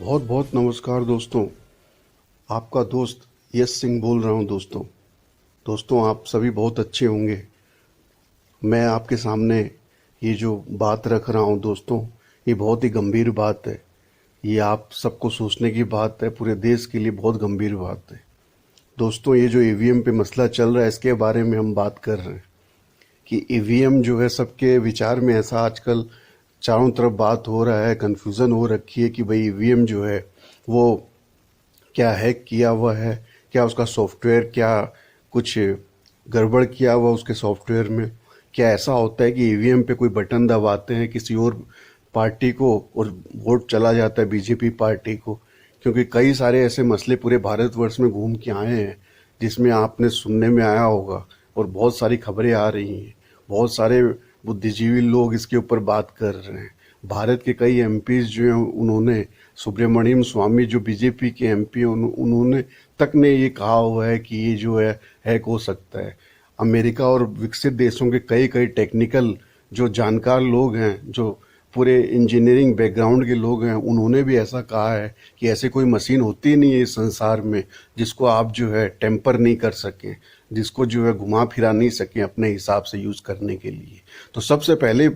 बहुत बहुत नमस्कार दोस्तों। आपका दोस्त यश सिंह बोल रहा हूं। दोस्तों आप सभी बहुत अच्छे होंगे। मैं आपके सामने ये जो बात रख रहा हूं दोस्तों, ये बहुत ही गंभीर बात है। ये आप सबको सोचने की बात है, पूरे देश के लिए बहुत गंभीर बात है। दोस्तों ये जो ईवीएम पे मसला चल रहा है, इसके बारे में हम बात कर रहे हैं कि ईवीएम जो है, सबके विचार में ऐसा आजकल चारों तरफ बात हो रहा है, कन्फ्यूज़न हो रखी है कि भाई ईवीएम जो है वो क्या हैक किया हुआ है, क्या उसका सॉफ्टवेयर, क्या कुछ गड़बड़ किया हुआ उसके सॉफ्टवेयर में। क्या ऐसा होता है कि ईवीएम पे कोई बटन दबाते हैं किसी और पार्टी को और वोट चला जाता है बीजेपी पार्टी को। क्योंकि कई सारे ऐसे मसले पूरे भारतवर्ष में घूम के आए हैं, जिसमें आपने सुनने में आया होगा और बहुत सारी खबरें आ रही हैं। बहुत सारे बुद्धिजीवी लोग इसके ऊपर बात कर रहे हैं। भारत के कई एमपीज जो हैं, उन्होंने सुब्रमण्यम स्वामी जो बीजेपी के एमपी, उन्होंने तक ने ये कहा हुआ है कि ये जो है हैक हो सकता है। अमेरिका और विकसित देशों के कई कई टेक्निकल जो जानकार लोग हैं, जो पूरे इंजीनियरिंग बैकग्राउंड के लोग हैं, उन्होंने भी ऐसा कहा है कि ऐसे कोई मशीन होती नहीं है इस संसार में जिसको आप जो है टेम्पर नहीं कर सकें, जिसको जो है घुमा फिरा नहीं सकें अपने हिसाब से यूज़ करने के लिए। तो सबसे पहले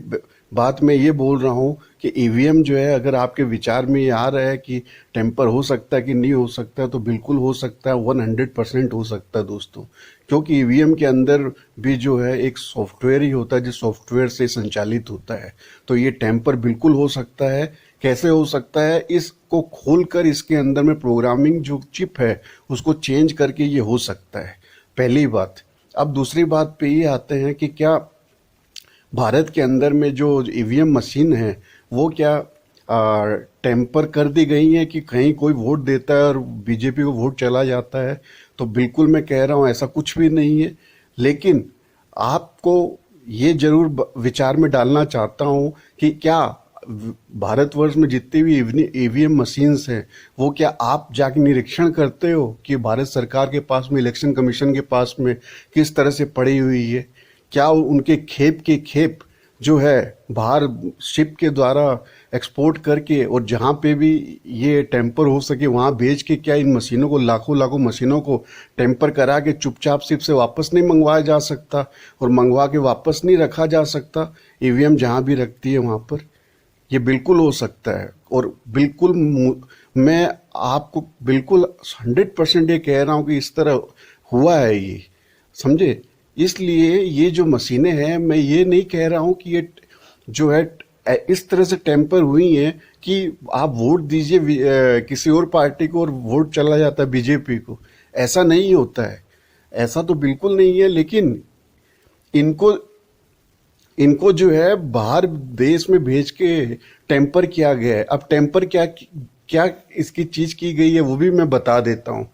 बात मैं ये बोल रहा हूँ कि ईवीएम जो है, अगर आपके विचार में ये आ रहा है कि टेम्पर हो सकता है कि नहीं हो सकता है, तो बिल्कुल हो सकता है, 100% हो सकता है दोस्तों। क्योंकि ईवीएम के अंदर भी जो है एक सॉफ्टवेयर ही होता है, जिस सॉफ्टवेयर से संचालित होता है। तो ये टेम्पर बिल्कुल हो सकता है। कैसे हो सकता है? इसको खोलकर इसके अंदर में प्रोग्रामिंग जो चिप है उसको चेंज करके ये हो सकता है, पहली बात। अब दूसरी बात पे ये आते हैं कि क्या भारत के अंदर में जो ईवीएम मशीन है वो क्या टेम्पर कर दी गई है कि कहीं कोई वोट देता है और बीजेपी को वोट चला जाता है? तो बिल्कुल मैं कह रहा हूँ ऐसा कुछ भी नहीं है। लेकिन आपको ये जरूर विचार में डालना चाहता हूँ कि क्या भारतवर्ष में जितनी भी ईवीएम मशीन्स हैं, वो क्या आप जाके निरीक्षण करते हो कि भारत सरकार के पास में, इलेक्शन कमीशन के पास में किस तरह से पड़ी हुई है? क्या उनके खेप के खेप जो है बाहर शिप के द्वारा एक्सपोर्ट करके और जहाँ पे भी ये टेम्पर हो सके वहाँ भेज के, क्या इन मशीनों को, लाखों लाखों मशीनों को टेम्पर करा के चुपचाप शिप से वापस नहीं मंगवाया जा सकता और मंगवा के वापस नहीं रखा जा सकता ईवीएम जहाँ भी रखती है वहाँ पर? ये बिल्कुल हो सकता है। और बिल्कुल मैं आपको बिल्कुल 100% ये कह रहा हूँ कि इस तरह हुआ है ये, समझे? इसलिए ये जो मशीनें हैं, मैं ये नहीं कह रहा हूँ कि ये जो है इस तरह से टेम्पर हुई हैं कि आप वोट दीजिए किसी और पार्टी को और वोट चला जाता है बीजेपी को। ऐसा नहीं होता है, ऐसा तो बिल्कुल नहीं है। लेकिन इनको इनको जो है बाहर देश में भेज के टेम्पर किया गया है। अब टेम्पर क्या क्या इसकी चीज की गई है वो भी मैं बता देता हूँ।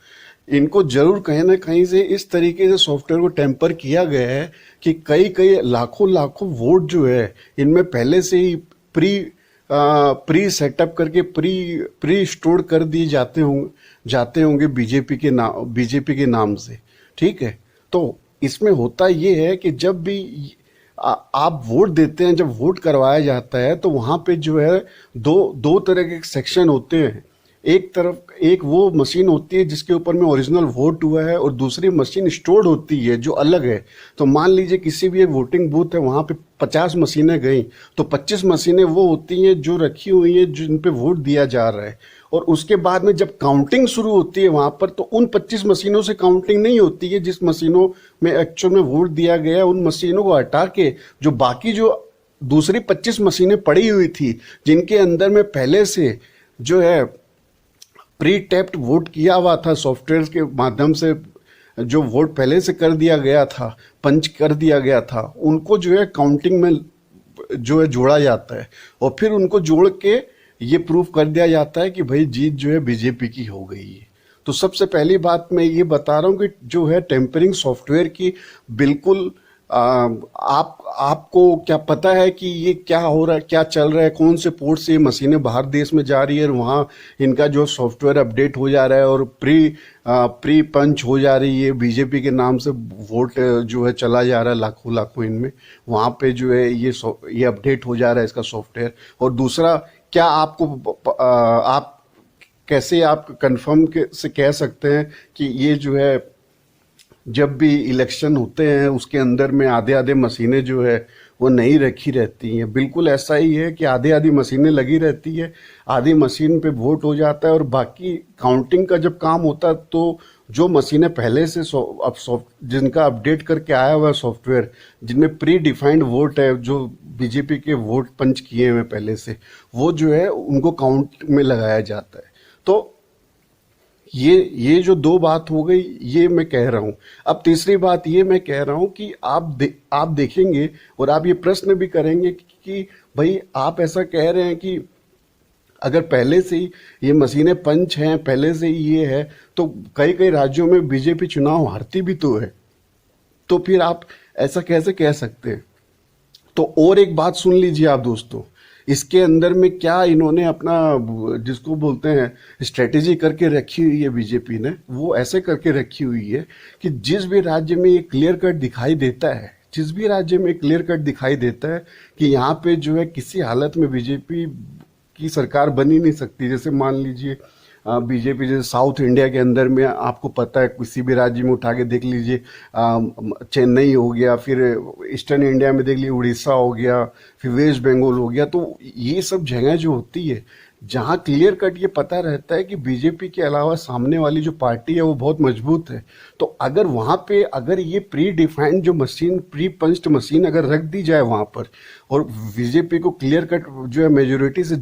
इनको जरूर कहीं ना कहीं से इस तरीके से सॉफ्टवेयर को टेम्पर किया गया है कि कई कई लाखों लाखों वोट जो है इनमें पहले से ही प्री सेटअप करके प्री स्टोर कर दिए जाते होंगे बीजेपी के नाम से। ठीक है? तो इसमें होता ये है कि जब भी आप वोट देते हैं, जब वोट करवाया जाता है, तो वहां पे जो है दो तरह के सेक्शन होते हैं। एक तरफ एक वो मशीन होती है जिसके ऊपर में ओरिजिनल वोट हुआ है, और दूसरी मशीन स्टोर्ड होती है जो अलग है। तो मान लीजिए किसी भी एक वोटिंग बूथ है, वहां पे 50 मशीनें गई, तो 25 मशीनें वो होती हैं जो रखी हुई हैं जिन पे वोट दिया जा रहा है। और उसके बाद में जब काउंटिंग शुरू होती है वहां पर, तो उन 25 मशीनों से काउंटिंग नहीं होती है जिस मशीनों में एक्चुअल में वोट दिया गया है। उन मशीनों को हटा के जो बाकी जो दूसरी 25 मशीनें पड़ी हुई थी, जिनके अंदर में पहले से जो है प्री टैप्ड वोट किया हुआ था, सॉफ्टवेयर के माध्यम से जो वोट पहले से कर दिया गया था, पंच कर दिया गया था, उनको जो है काउंटिंग में जो है जोड़ा जाता है। और फिर उनको जोड़ के ये प्रूफ कर दिया जाता है कि भाई जीत जो है बीजेपी की हो गई है। तो सबसे पहली बात मैं ये बता रहा हूँ कि जो है टेम्परिंग सॉफ्टवेयर की बिल्कुल आपको क्या पता है कि ये क्या हो रहा है, क्या चल रहा है, कौन से पोर्ट से ये मशीनें बाहर देश में जा रही है और वहाँ इनका जो सॉफ्टवेयर अपडेट हो जा रहा है और प्री पंच हो जा रही है, बीजेपी के नाम से वोट जो है चला जा रहा है लाखों लाखों इनमें, वहाँ पे जो है ये अपडेट हो जा रहा है इसका सॉफ्टवेयर। और दूसरा, क्या आपको आप कैसे आप कंफर्म से कह सकते हैं कि ये जो है जब भी इलेक्शन होते हैं उसके अंदर में आधे आधे मशीनें जो है वो नहीं रखी रहती हैं? बिल्कुल ऐसा ही है कि आधी आधी मशीनें लगी रहती है, आधी मशीन पे वोट हो जाता है और बाकी काउंटिंग का जब काम होता है तो जो मशीनें पहले से अब जिनका अपडेट करके आया हुआ है सॉफ्टवेयर, जिनमें प्री डिफाइंड वोट है, जो बीजेपी के वोट पंच किए हुए पहले से, वो जो है उनको काउंट में लगाया जाता है। तो ये जो दो बात हो गई, ये मैं कह रहा हूं। अब तीसरी बात ये मैं कह रहा हूं कि आप देखेंगे और आप ये प्रश्न भी करेंगे कि भाई आप ऐसा कह रहे हैं कि अगर पहले से ही ये मशीनें पंच हैं, पहले से ही ये है, तो कई कई राज्यों में बीजेपी चुनाव हारती भी तो है, तो फिर आप ऐसा कैसे कह सकते हैं? तो और एक बात सुन लीजिए आप दोस्तों, इसके अंदर में क्या इन्होंने अपना जिसको बोलते हैं स्ट्रेटेजी करके रखी हुई है बीजेपी ने, वो ऐसे करके रखी हुई है कि जिस भी राज्य में ये क्लियर कट दिखाई देता है, जिस भी राज्य में क्लियर कट दिखाई देता है कि यहाँ पे जो है किसी हालत में बीजेपी की सरकार बन ही नहीं सकती, जैसे मान लीजिए बीजेपी जैसे साउथ इंडिया के अंदर में आपको पता है, किसी भी राज्य में उठा के देख लीजिए, चेन्नई हो गया, फिर ईस्टर्न इंडिया में देख लीजिए उड़ीसा हो गया, फिर वेस्ट बंगाल हो गया, तो ये सब जगह जो होती है जहाँ क्लियर कट ये पता रहता है कि बीजेपी के अलावा सामने वाली जो पार्टी है वो बहुत मजबूत है, तो अगर वहाँ पे अगर ये प्री डिफाइंड जो मशीन, प्री पंच्ड मशीन अगर रख दी जाए वहाँ पर और बीजेपी को क्लियर कट जो है मेजोरिटी से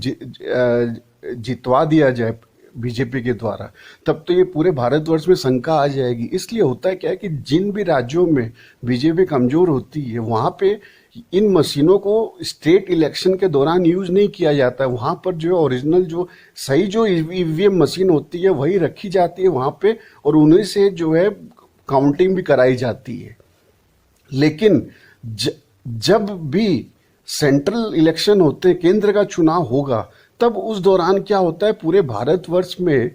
जितवा दिया जाए बीजेपी के द्वारा, तब तो ये पूरे भारतवर्ष में शंका आ जाएगी। इसलिए होता है क्या है कि जिन भी राज्यों में बीजेपी कमजोर होती है वहाँ पे इन मशीनों को स्टेट इलेक्शन के दौरान यूज नहीं किया जाता है, वहाँ पर जो ओरिजिनल जो सही जो ईवीएम मशीन होती है वही रखी जाती है वहाँ पे और उन्हीं से जो है काउंटिंग भी कराई जाती है। लेकिन जब भी सेंट्रल इलेक्शन होते हैं, केंद्र का चुनाव होगा, तब उस दौरान क्या होता है पूरे भारतवर्ष में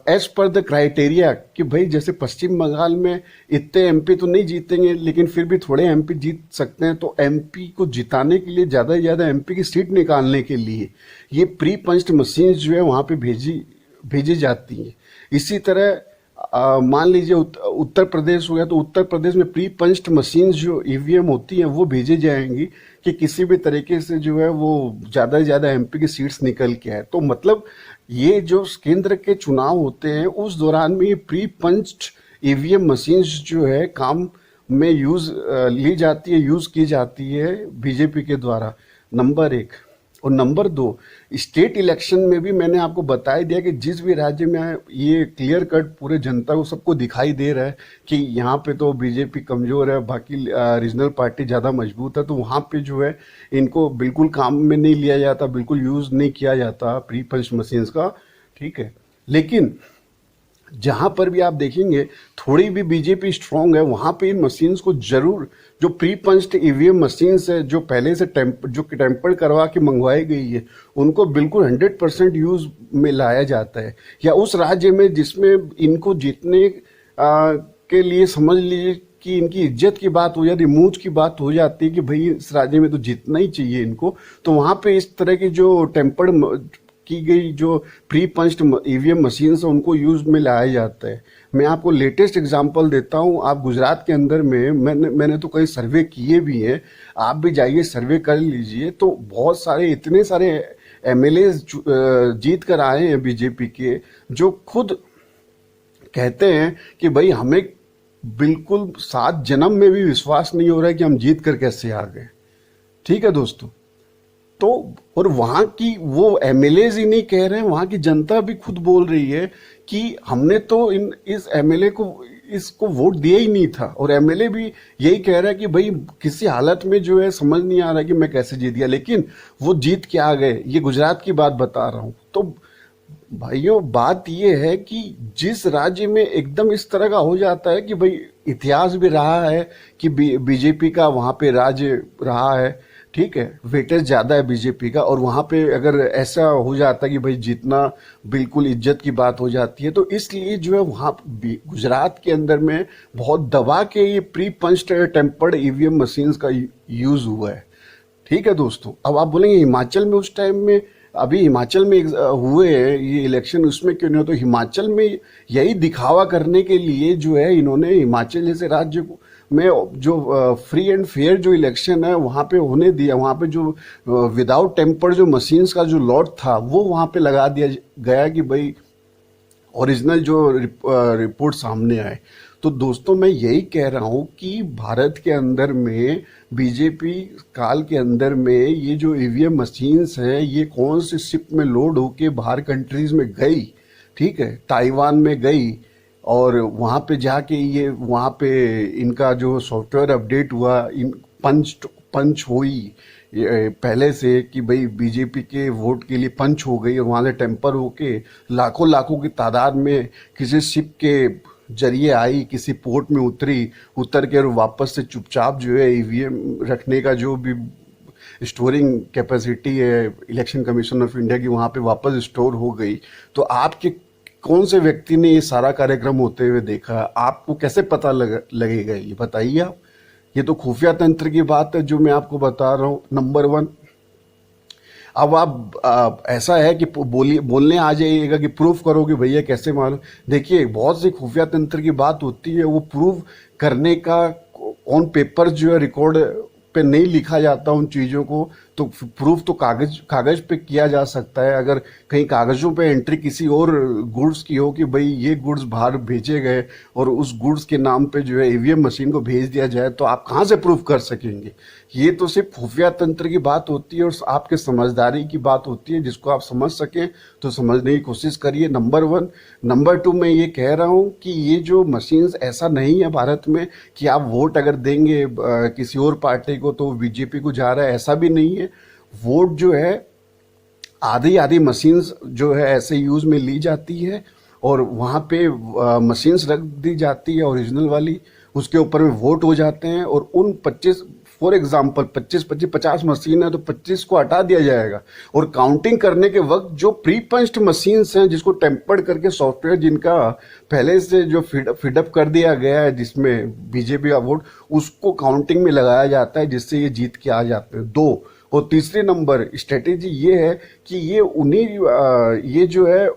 एज पर द क्राइटेरिया कि भाई जैसे पश्चिम बंगाल में इतने एमपी तो नहीं जीतेंगे लेकिन फिर भी थोड़े एमपी जीत सकते हैं, तो एमपी को जिताने के लिए ज़्यादा से ज़्यादा एमपी की सीट निकालने के लिए ये प्री पंच्ड मशीन जो है वहाँ पे भेजी जाती हैं। इसी तरह मान लीजिए उत्तर प्रदेश हो गया, तो उत्तर प्रदेश में प्री पंच्ड मशीन जो ईवीएम होती हैं वो भेजी जाएंगी कि किसी भी तरीके से जो है वो ज़्यादा से ज़्यादा एमपी की सीट्स निकल के आए। तो मतलब ये जो केंद्र के चुनाव होते हैं उस दौरान में ये प्री पंच्ड ईवीएम मशीन्स जो है काम में ली जाती है, यूज़ की जाती है बीजेपी के द्वारा, नंबर एक। और नंबर दो, स्टेट इलेक्शन में भी मैंने आपको बता दिया कि जिस भी राज्य में ये क्लियर कट पूरे जनता को सबको दिखाई दे रहा है कि यहाँ पे तो बीजेपी कमज़ोर है, बाकी रीजनल पार्टी ज़्यादा मजबूत है, तो वहाँ पे जो है इनको बिल्कुल काम में नहीं लिया जाता, बिल्कुल यूज़ नहीं किया जाता प्री पंच मशीन्स का, ठीक है। लेकिन जहाँ पर भी आप देखेंगे थोड़ी भी बीजेपी स्ट्रांग है वहाँ पे इन मशीन्स को जरूर, जो प्री पंच्ड ईवीएम मशीन्स है जो पहले से जो टेम्पर्ड करवा के मंगवाई गई है उनको बिल्कुल 100% यूज में लाया जाता है। या उस राज्य में जिसमें इनको जीतने के लिए समझ लीजिए कि इनकी इज्जत की बात हो जाती, मूंछ की बात हो जाती है कि भाई इस राज्य में तो जीतना ही चाहिए इनको, तो वहाँ पे इस तरह की जो टेम्पर्ड की गई जो प्री पंच्ड ईवीएम मशीन है उनको यूज में लाया जाता है। मैं आपको लेटेस्ट एग्जांपल देता हूं, आप गुजरात के अंदर में मैंने तो कई सर्वे किए भी हैं, आप भी जाइए सर्वे कर लीजिए, तो बहुत सारे इतने सारे एमएलए जीत कर आए हैं बीजेपी के जो खुद कहते हैं कि भाई हमें बिल्कुल 7 जन्म में भी विश्वास नहीं हो रहा है कि हम जीत कर कैसे आ गए। ठीक है दोस्तों, तो और वहां की वो एमएलएज ही नहीं कह रहे हैं, वहां की जनता भी खुद बोल रही है कि हमने तो इस एमएलए को इसको वोट दिया ही नहीं था, और एमएलए भी यही कह रहा है कि भाई किसी हालत में जो है समझ नहीं आ रहा कि मैं कैसे जीत गया, लेकिन वो जीत के आ गए। ये गुजरात की बात बता रहा हूं। तो भाइयों बात ये है कि जिस राज्य में एकदम इस तरह का हो जाता है कि भाई इतिहास भी रहा है कि बीजेपी का वहां पे राज्य रहा है, ठीक है, वेटेज ज्यादा है बीजेपी का, और वहां पे अगर ऐसा हो जाता है कि भाई जीतना बिल्कुल इज्जत की बात हो जाती है, तो इसलिए जो है वहां गुजरात के अंदर में बहुत दबा के ये pre punched tempered EVM machines का यूज हुआ है। ठीक है दोस्तों, अब आप बोलेंगे हिमाचल में उस टाइम में अभी हिमाचल में हुए हैं ये इलेक्शन, उसमें क्यों नहीं हो? तो हिमाचल में यही दिखावा करने के लिए जो है इन्होंने हिमाचल जैसे राज्य में जो फ्री एंड फेयर जो इलेक्शन है वहाँ पे होने दिया, वहाँ पे जो विदाउट टेम्पर जो मशीन्स का जो लॉट था वो वहाँ पे लगा दिया गया कि भाई ओरिजिनल जो रिपोर्ट सामने आए। तो दोस्तों मैं यही कह रहा हूँ कि भारत के अंदर में बीजेपी काल के अंदर में ये जो ईवीएम मशीन्स हैं ये कौन से शिप में लोड होके बाहर कंट्रीज में गई, ठीक है, ताइवान में गई, और वहाँ पे जाके ये वहाँ पे इनका जो सॉफ्टवेयर अपडेट हुआ, इन पंच हुई पहले से कि भाई बीजेपी के वोट के लिए पंच हो गई, और वहाँ से टेम्पर होके लाखों लाखों की तादाद में किसी शिप के जरिए आई, किसी पोर्ट में उतर के और वापस से चुपचाप जो है ईवीएम रखने का जो भी स्टोरिंग कैपेसिटी है इलेक्शन कमीशन ऑफ इंडिया की वहाँ पे वापस स्टोर हो गई। तो आपके कौन से व्यक्ति ने ये सारा कार्यक्रम होते हुए देखा? आपको कैसे पता लगेगा? ये बताइए आप। ये तो खुफिया तंत्र की बात है जो मैं आपको बता रहा हूँ, नंबर 1। अब आप ऐसा है कि बोलने आ जाइएगा कि प्रूफ करो कि भैया कैसे मालूम। देखिए बहुत सी खुफिया तंत्र की बात होती है, वो प्रूफ करने का ऑन पेपर जो है रिकॉर्ड पे नहीं लिखा जाता उन चीज़ों को, तो प्रूफ तो कागज पे किया जा सकता है। अगर कहीं कागजों पे एंट्री किसी और गुड्स की हो कि भाई ये गुड्स बाहर भेजे गए और उस गुड्स के नाम पे जो है ईवीएम मशीन को भेज दिया जाए, तो आप कहाँ से प्रूफ कर सकेंगे? ये तो सिर्फ खुफिया तंत्र की बात होती है और आपके समझदारी की बात होती है। जिसको आप समझ सकें तो समझने की कोशिश करिए, नंबर 1। नंबर 2, मैं ये कह रहा हूँ कि ये जो मशीन्स, ऐसा नहीं है भारत में कि आप वोट अगर देंगे किसी और पार्टी को तो बीजेपी को जा रहा है, ऐसा भी नहीं है। वोट जो है आधी आधी मशीन्स जो है ऐसे यूज में ली जाती है और वहाँ पे मशीन्स रख दी जाती है ओरिजिनल वाली, उसके ऊपर में वोट हो जाते हैं और उन 25, फॉर एग्जाम्पल 50 मशीन है तो 25 को हटा दिया जाएगा। और काउंटिंग करने के वक्त जो प्री पंच्ड मशीन्स हैं जिसको टेम्पर्ड करके सॉफ्टवेयर जिनका पहले से जो फीडअप कर दिया गया है जिसमें बीजेपी का वोट, उसको काउंटिंग में लगाया जाता है जिससे ये जीत के आ जाते हैं। 2 और तीसरे नंबर स्ट्रेटेजी ये है कि ये जो है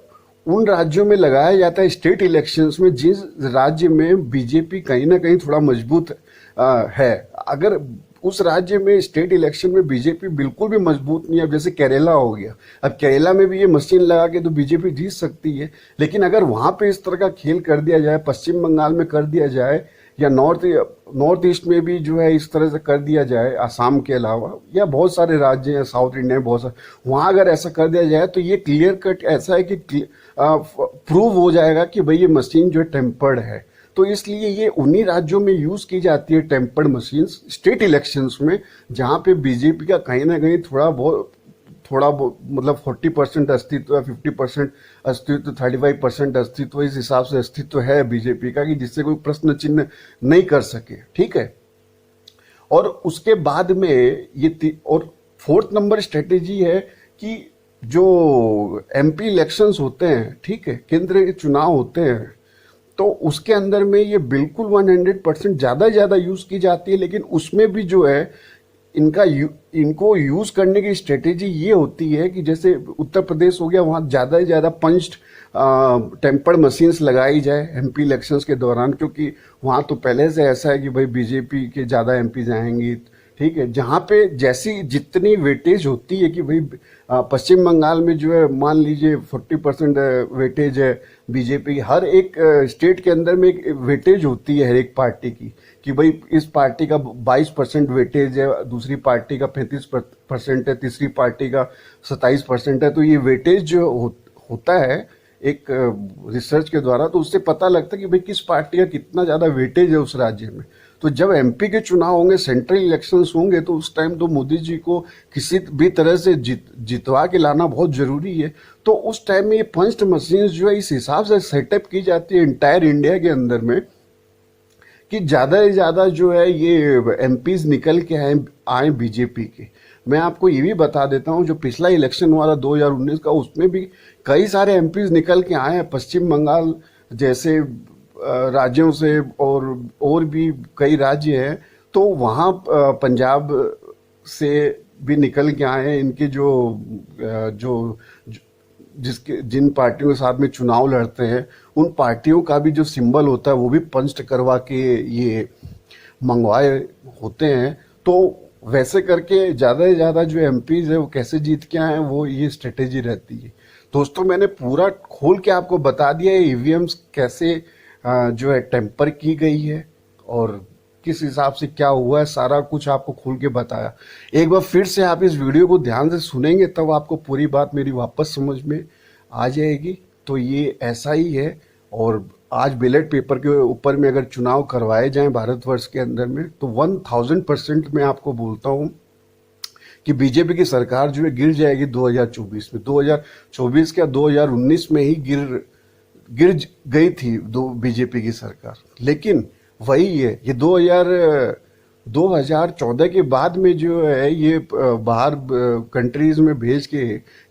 उन राज्यों में लगाया जाता है स्टेट इलेक्शंस में जिस राज्य में बीजेपी कहीं ना कहीं थोड़ा मजबूत है। अगर उस राज्य में स्टेट इलेक्शन में बीजेपी बिल्कुल भी मजबूत नहीं है, अब जैसे केरला हो गया, अब केरला में भी ये मशीन लगा के तो बीजेपी जीत सकती है, लेकिन अगर वहां पे इस तरह का खेल कर दिया जाए, पश्चिम बंगाल में कर दिया जाए या नॉर्थ ईस्ट में भी जो है इस तरह से कर दिया जाए, आसाम के अलावा या बहुत सारे राज्य हैं साउथ इंडिया में बहुत सारे, वहां अगर ऐसा कर दिया जाए तो ये क्लियर कट ऐसा है कि प्रूव हो जाएगा कि भाई ये मशीन जो है टेम्पर्ड है। तो इसलिए ये उन्हीं राज्यों में यूज की जाती है टेम्पर्ड मशीन्स स्टेट इलेक्शंस में, जहां पे बीजेपी का कहीं ना कहीं थोड़ा बहुत मतलब 40% अस्तित्व है, 50% अस्तित्व, 35% अस्तित्व, इस हिसाब से अस्तित्व है बीजेपी का कि जिससे कोई प्रश्न चिन्ह नहीं कर सके, ठीक है। और उसके बाद में ये और 4th नंबर स्ट्रेटेजी है कि जो एमपी इलेक्शंस होते हैं, ठीक है, केंद्र के चुनाव होते हैं, तो उसके अंदर में ये बिल्कुल 100% ज़्यादा यूज़ की जाती है, लेकिन उसमें भी जो है इनको यूज़ करने की स्ट्रेटेजी ये होती है कि जैसे उत्तर प्रदेश हो गया, वहाँ ज़्यादा से ज़्यादा पंच्ड टेम्पर्ड मशीन्स लगाई जाए एमपी इलेक्शंस के दौरान, क्योंकि वहाँ तो पहले से ऐसा है कि भाई बीजेपी के ज़्यादा एमपी जाएंगी, ठीक है। जहाँ पे जैसी जितनी वेटेज होती है कि भाई पश्चिम बंगाल में जो है मान लीजिए 40% वेटेज है बीजेपी की, हर एक स्टेट के अंदर में एक वेटेज होती है हर एक पार्टी की कि भाई इस पार्टी का 22% वेटेज है, दूसरी पार्टी का 35% है, तीसरी पार्टी का 27% है। तो ये वेटेज जो होता है एक रिसर्च के द्वारा, तो उससे पता लगता है कि भाई किस पार्टी का कितना ज़्यादा वेटेज है उस राज्य में। तो जब एमपी के चुनाव होंगे, सेंट्रल इलेक्शंस होंगे, तो उस टाइम तो मोदी जी को किसी भी तरह से जितवा के लाना बहुत जरूरी है। तो उस टाइम में ये पंच्ड मशीन्स जो है इस हिसाब से सेटअप की जाती है इंटायर इंडिया के अंदर में कि ज़्यादा से ज़्यादा जो है ये एमपीज निकल के आए बीजेपी के। मैं आपको ये भी बता देता हूँ, जो पिछला इलेक्शन हुआ था 2019 का, उसमें भी कई सारे एमपीज निकल के आए हैं पश्चिम बंगाल जैसे राज्यों से, और भी कई राज्य हैं। तो वहाँ पंजाब से भी निकल के आए हैं, इनके जो जिसके जिन पार्टियों के साथ में चुनाव लड़ते हैं, उन पार्टियों का भी जो सिंबल होता है वो भी पंच करवा के ये मंगवाए होते हैं। तो वैसे करके ज़्यादा से ज़्यादा जो एमपीज है वो कैसे जीत के आए हैं, वो ये स्ट्रेटेजी रहती है। दोस्तों मैंने पूरा खोल के आपको बता दिया है ईवीएम्स कैसे जो है टेम्पर की गई है और किस हिसाब से क्या हुआ है, सारा कुछ आपको खोल के बताया। एक बार फिर से आप इस वीडियो को ध्यान से सुनेंगे तब आपको पूरी बात मेरी वापस समझ में आ जाएगी। तो ये ऐसा ही है। और आज बैलेट पेपर के ऊपर में अगर चुनाव करवाए जाएं भारतवर्ष के अंदर में, तो 1000% मैं आपको बोलता हूं कि बीजेपी की सरकार जो है गिर जाएगी 2024 में। 2024 क्या 2019 में ही गिर गई थी बीजेपी की सरकार। लेकिन वही है, ये 2014 के बाद में जो है ये बाहर कंट्रीज में भेज के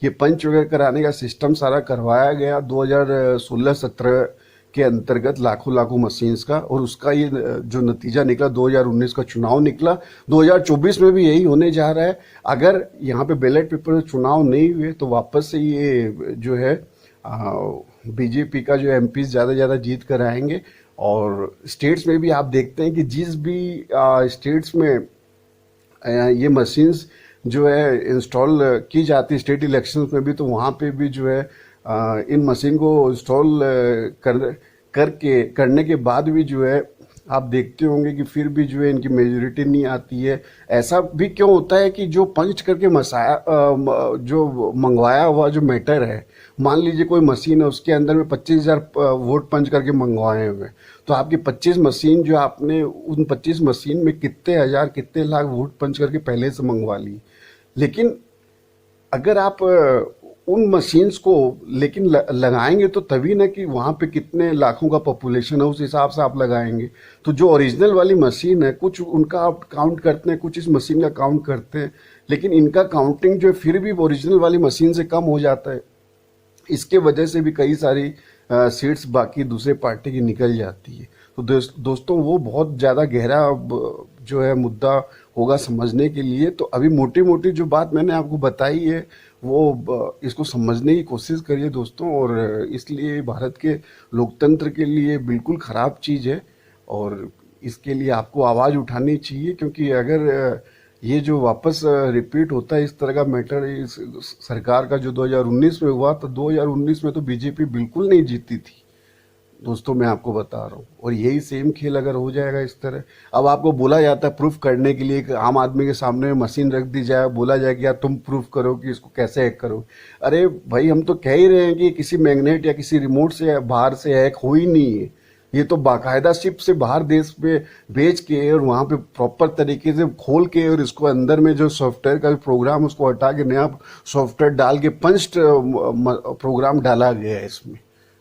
ये पंच वगैरह कराने का सिस्टम सारा करवाया गया 2016-17 के अंतर्गत, लाखों मशीन्स का। और उसका ये जो नतीजा निकला 2019 का चुनाव निकला, 2024 में भी यही होने जा रहा है। अगर यहाँ पे बैलेट पेपर में चुनाव नहीं हुए तो वापस से ये जो है बीजेपी का जो एमपी ज़्यादा जीत कर आएंगे। और स्टेट्स में भी आप देखते हैं कि जिस भी स्टेट्स में ये मशीन्स जो है इंस्टॉल की जाती है स्टेट इलेक्शंस में भी, तो वहाँ पे भी जो है इन मशीन को इंस्टॉल करने के बाद भी जो है आप देखते होंगे कि फिर भी जो है इनकी मेजोरिटी नहीं आती है। ऐसा भी क्यों होता है कि जो पंच करके जो मंगवाया हुआ जो मैटर है, मान लीजिए कोई मशीन है उसके अंदर में 25,000 वोट पंच करके मंगवाए हुए, तो आपकी 25 मशीन जो आपने उन 25 मशीन में कितने हजार कितने लाख वोट पंच करके पहले से मंगवा ली। लेकिन अगर आप उन मशीन्स को लेकिन लगाएंगे तो तभी ना कि वहाँ पे कितने लाखों का पॉपुलेशन है उस हिसाब से आप लगाएंगे। तो जो ओरिजिनल वाली मशीन है कुछ उनका आप काउंट करते हैं, कुछ इस मशीन का काउंट करते हैं, लेकिन इनका काउंटिंग जो है फिर भी ओरिजिनल वाली मशीन से कम हो जाता है। इसके वजह से भी कई सारी सीट्स बाकी दूसरे पार्टी की निकल जाती है। तो दोस्तों वो बहुत ज़्यादा गहरा जो है मुद्दा होगा समझने के लिए। तो अभी मोटी मोटी जो बात मैंने आपको बताई है वो इसको समझने की कोशिश करिए दोस्तों। और इसलिए भारत के लोकतंत्र के लिए बिल्कुल ख़राब चीज़ है और इसके लिए आपको आवाज़ उठानी चाहिए, क्योंकि अगर ये जो वापस रिपीट होता है इस तरह का मैटर इस सरकार का जो 2019 में हुआ, तो 2019 में तो बीजेपी बिल्कुल नहीं जीती थी दोस्तों, मैं आपको बता रहा हूँ। और यही सेम खेल अगर हो जाएगा इस तरह, अब आपको बोला जाता है प्रूफ करने के लिए, आम आदमी के सामने मशीन रख दी जाए, बोला जाए कि यार तुम प्रूफ करो कि इसको कैसे हैक करो। अरे भाई हम तो कह ही रहे हैं कि किसी मैग्नेट या किसी रिमोट से बाहर से हैक हो ही नहीं है। ये तो बाकायदा शिप से बाहर देश पे भेज के और वहाँ पे प्रॉपर तरीके से खोल के और इसको अंदर में जो सॉफ्टवेयर का प्रोग्राम उसको हटा के नया सॉफ्टवेयर डाल के पंच प्रोग्राम डाला गया है इसमें।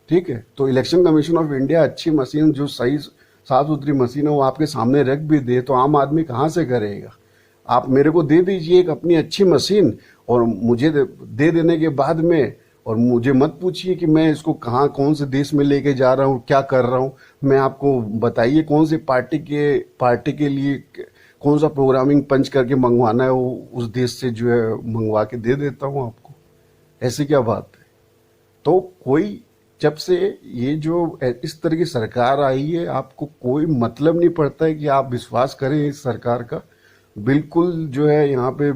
ठीक है, तो इलेक्शन कमीशन ऑफ इंडिया अच्छी मशीन जो सही साफ सुथरी मशीन है वो आपके सामने रख भी दे तो आम आदमी कहाँ से करेगा। आप मेरे को दे दीजिए एक अपनी अच्छी मशीन और मुझे दे देने के बाद में और मुझे मत पूछिए कि मैं इसको कहाँ कौन से देश में लेके जा रहा हूँ, क्या कर रहा हूँ। मैं आपको बताइए कौन सी पार्टी के लिए कौन सा प्रोग्रामिंग पंच करके मंगवाना है, वो उस देश से जो है मंगवा के दे देता हूँ आपको। ऐसी क्या बात है। तो कोई जब से ये जो इस तरह की सरकार आई है आपको कोई मतलब नहीं पड़ता है कि आप विश्वास करें इस सरकार का। बिल्कुल जो है यहाँ पे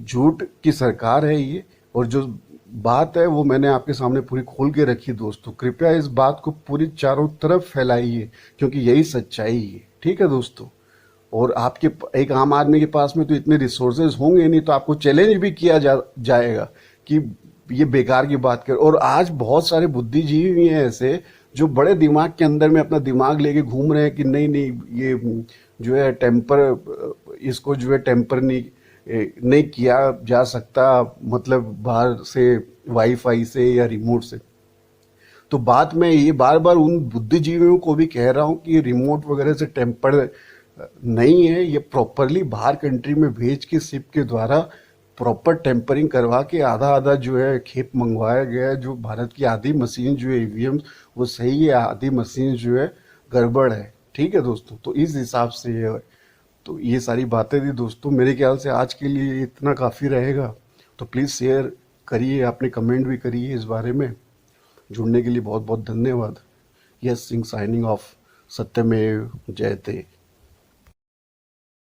झूठ की सरकार है ये। और जो बात है वो मैंने आपके सामने पूरी खोल के रखी दोस्तों, कृपया इस बात को पूरी चारों तरफ फैलाइए क्योंकि यही सच्चाई है। ठीक है दोस्तों, और आपके एक आम आदमी के पास में तो इतने रिसोर्सेज होंगे नहीं, तो आपको चैलेंज भी किया जाएगा कि ये बेकार की बात कर। और आज बहुत सारे बुद्धिजीवी भी हैं ऐसे जो बड़े दिमाग के अंदर में अपना दिमाग लेके घूम रहे हैं कि नहीं ये जो है इसको जो है टेम्पर नहीं किया जा सकता, मतलब बाहर से वाईफाई से या रिमोट से। तो बात मैं ये बार बार उन बुद्धिजीवियों को भी कह रहा हूँ कि रिमोट वगैरह से टेम्पर नहीं है, ये प्रॉपरली बाहर कंट्री में भेज के शिप के द्वारा प्रॉपर टेम्परिंग करवा के आधा जो है खेप मंगवाया गया है। जो भारत की आधी मशीन जो है ईवीएम वो सही है, आधी मशीन जो है गड़बड़ है। ठीक है दोस्तों, तो इस हिसाब से ये तो ये सारी बातें थी दोस्तों, मेरे ख्याल से आज के लिए इतना काफ़ी रहेगा। तो प्लीज़ शेयर करिए, आपने कमेंट भी करिए इस बारे में। जुड़ने के लिए बहुत बहुत धन्यवाद। Yes Singh signing off. सत्यमेव जयते।